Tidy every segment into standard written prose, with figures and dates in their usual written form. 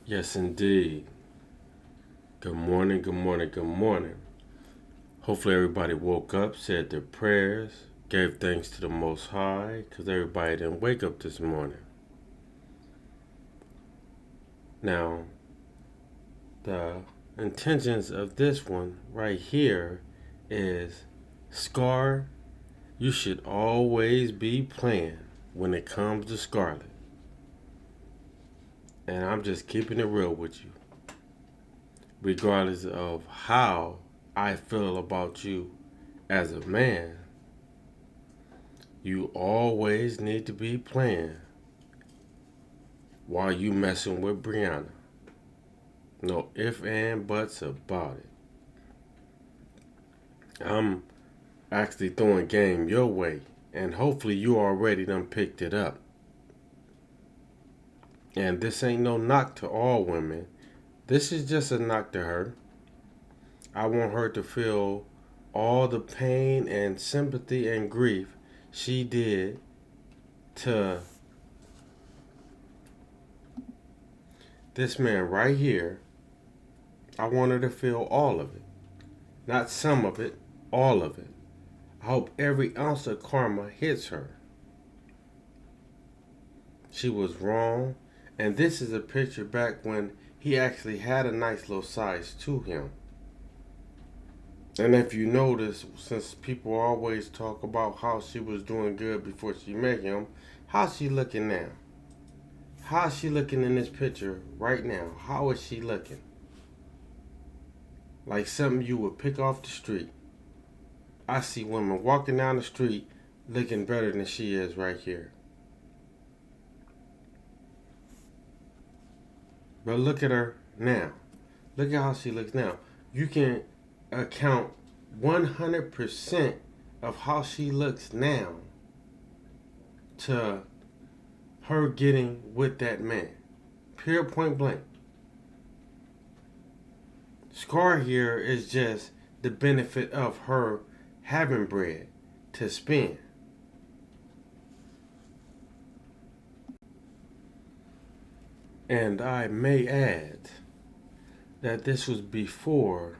Yes, indeed. Good morning, good morning, good morning. Hopefully, everybody woke up, said their prayers, gave thanks to the Most High, because everybody didn't wake up this morning. Now, the intentions of this one right here is Scar, you should always be playing when it comes to Scarlette. And I'm just keeping it real with you, regardless of how I feel about you as a man. You always need to be playing while you messing with Brianna. No ifs and buts about it. I'm actually throwing game your way, and hopefully you already done picked it up. And this ain't no knock to all women. This is just a knock to her. I want her to feel all the pain and sympathy and grief she did to this man right here. I want her to feel all of it. Not some of it, all of it. I hope every ounce of karma hits her. She was wrong. And this is a picture back when he actually had a nice little size to him. And if you notice, since people always talk about how she was doing good before she met him, how's she looking now? How's she looking in this picture right now? How is she looking? Like something you would pick off the street. I see women walking down the street looking better than she is right here. But look at her now. Look at how she looks now. You can account 100% of how she looks now to her getting with that man. Pure point blank. Scar here is just the benefit of her having bread to spend. And I may add that this was before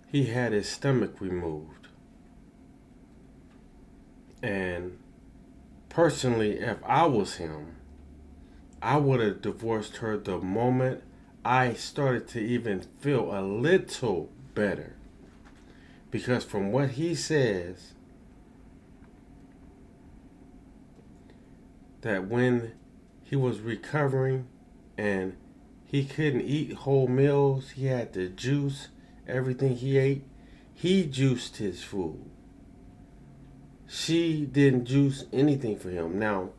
he had his stomach removed. And personally, if I was him, I would have divorced her the moment I started to even feel a little better. Because from what he says, that when he was recovering and he couldn't eat whole meals, he had to juice everything he ate. He juiced his food. She didn't juice anything for him. Now,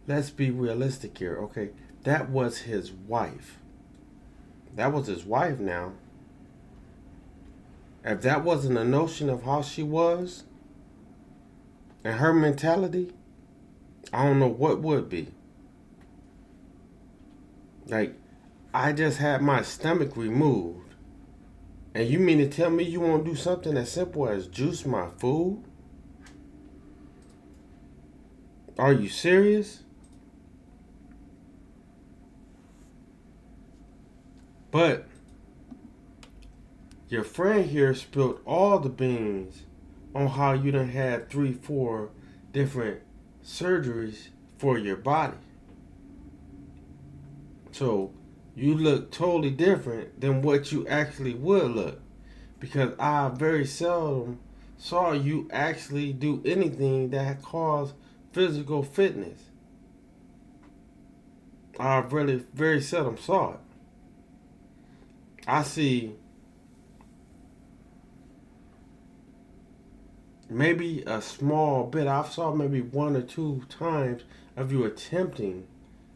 let's be realistic here, okay? That was his wife. That was his wife now. If that wasn't a notion of how she was and her mentality, I don't know what would be. Like, I just had my stomach removed. And you mean to tell me you won't do something as simple as juice my food? Are you serious? But your friend here spilled all the beans on how you done had 3, 4 different surgeries for your body. So you look totally different than what you actually would look. Because I very seldom saw you actually do anything that caused physical fitness. I really very seldom saw it. I see maybe a small bit. I saw maybe 1 or 2 times of you attempting,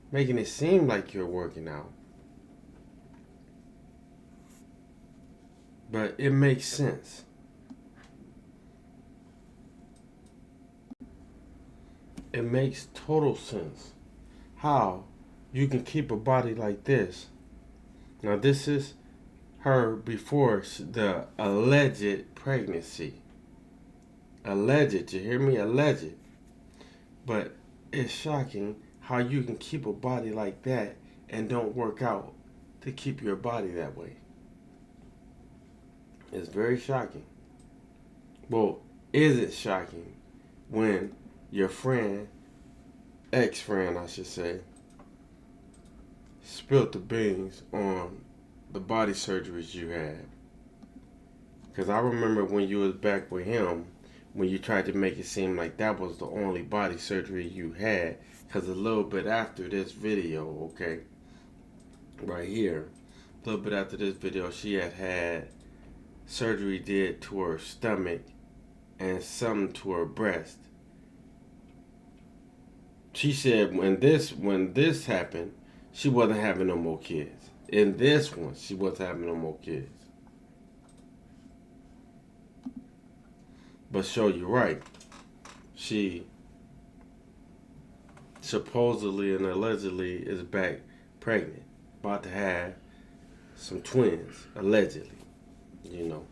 making it seem like you're working out. But it makes sense. It makes total sense how you can keep a body like this. Now, this is her before the alleged pregnancy. Alleged, you hear me? Alleged. But it's shocking how you can keep a body like that and don't work out to keep your body that way. It's very shocking. Well, is it shocking when your friend, ex-friend I should say, spilled the beans on the body surgeries you had? Because I remember when you was back with him, when you tried to make it seem like that was the only body surgery you had. Because a little bit after this video, okay, right here, a little bit after this video, she had surgery did to her stomach and some to her breast. She said when this happened, she wasn't having no more kids. In this one, she wasn't having no more kids. But show you right. She supposedly and allegedly is back pregnant, about to have some twins, allegedly. You know,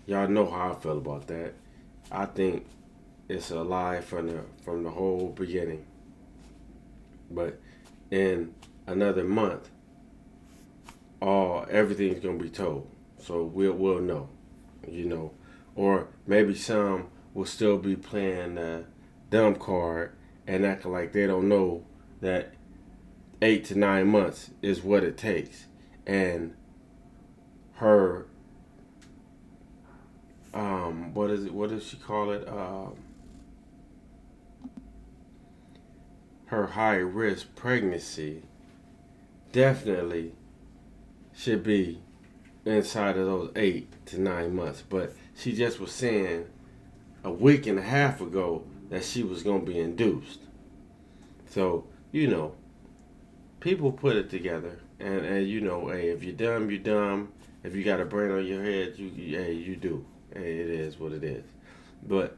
y'all know how I feel about that. I think it's a lie from the whole beginning. But in another month, everything's gonna be told, so we'll know. You know, or maybe some will still be playing the dumb card and acting like they don't know that 8 to 9 months is what it takes, and her what does she call it? Her high risk pregnancy definitely should be inside of those 8 to 9 months. But she just was saying a week and a half ago that she was going to be induced. So, you know, people put it together. And you know, hey, if you're dumb, you're dumb. If you got a brain on your head, you do. Hey, it is what it is. But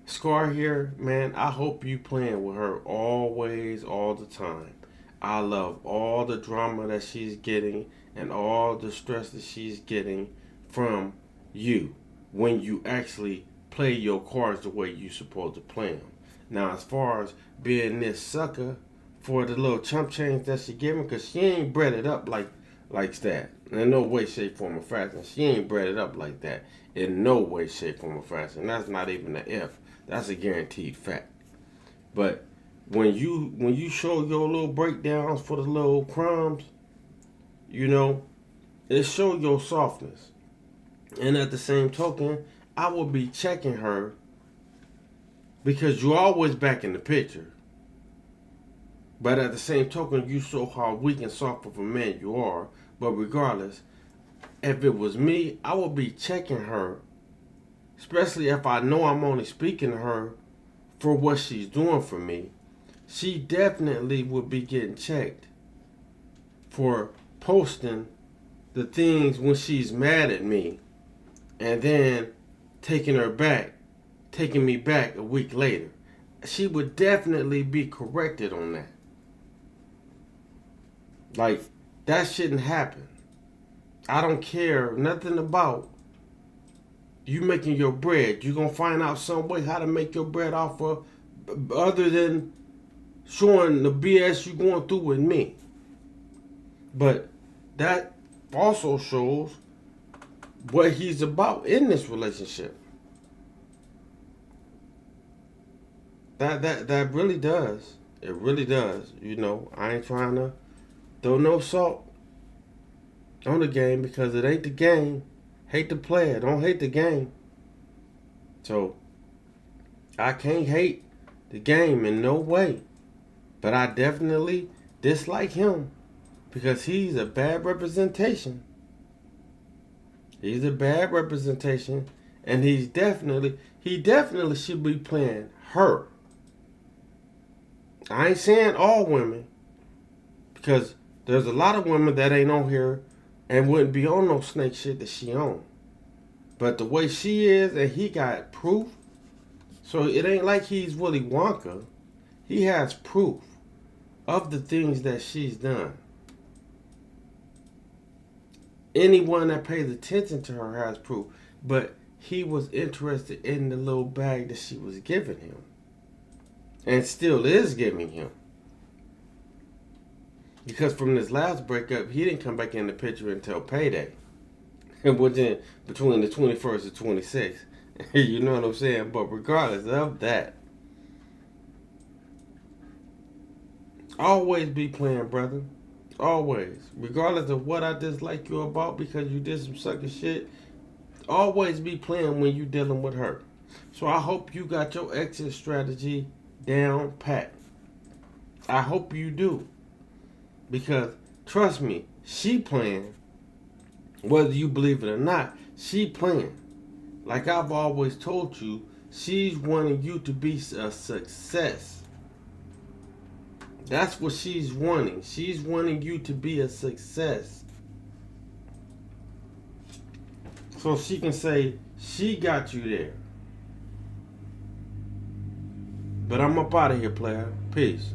Scar here, man, I hope you playing with her always, all the time. I love all the drama that she's getting and all the stress that she's getting from you when you actually play your cards the way you're supposed to play them. Now, as far as being this sucker for the little chump change that she giving, because she ain't bred it up like that. In no way, shape, form, or fashion. She ain't bred it up like that. In no way, shape, form, or fashion. That's not even an if. That's a guaranteed fact. But when you show your little breakdowns for the little crumbs, you know, it show your softness. And at the same token, I will be checking her because you're always back in the picture. But at the same token, you show how weak and soft of a man you are. But regardless, if it was me, I would be checking her, especially if I know I'm only speaking to her for what she's doing for me. She definitely would be getting checked for posting the things when she's mad at me and then taking me back a week later. She would definitely be corrected on that. Like, that shouldn't happen. I don't care nothing about you making your bread. You're going to find out some way how to make your bread off of other than showing the BS you're going through with me. But that also shows what he's about in this relationship. That really does. It really does. You know, I ain't trying to throw no salt on the game because it ain't the game. Hate the player. Don't hate the game. So, I can't hate the game in no way. But I definitely dislike him because he's a bad representation. He's a bad representation. And he definitely should be playing her. I ain't saying all women, because there's a lot of women that ain't on here and wouldn't be on no snake shit that she on. But the way she is, and he got proof, so it ain't like he's Willy Wonka. He has proof of the things that she's done. Anyone that pays attention to her has proof. But he was interested in the little bag that she was giving him. And still is giving him. Because from this last breakup, he didn't come back in the picture until payday. It wasn't between the 21st and 26th. You know what I'm saying? But regardless of that, always be playing, brother. Always. Regardless of what I dislike you about because you did some sucker shit, always be playing when you dealing with her. So I hope you got your exit strategy down pat. I hope you do. Because trust me, she playing. Whether you believe it or not, she playing. Like I've always told you, she's wanting you to be a success. That's what she's wanting. She's wanting you to be a success. So she can say she got you there. But I'm up out of here, player. Peace.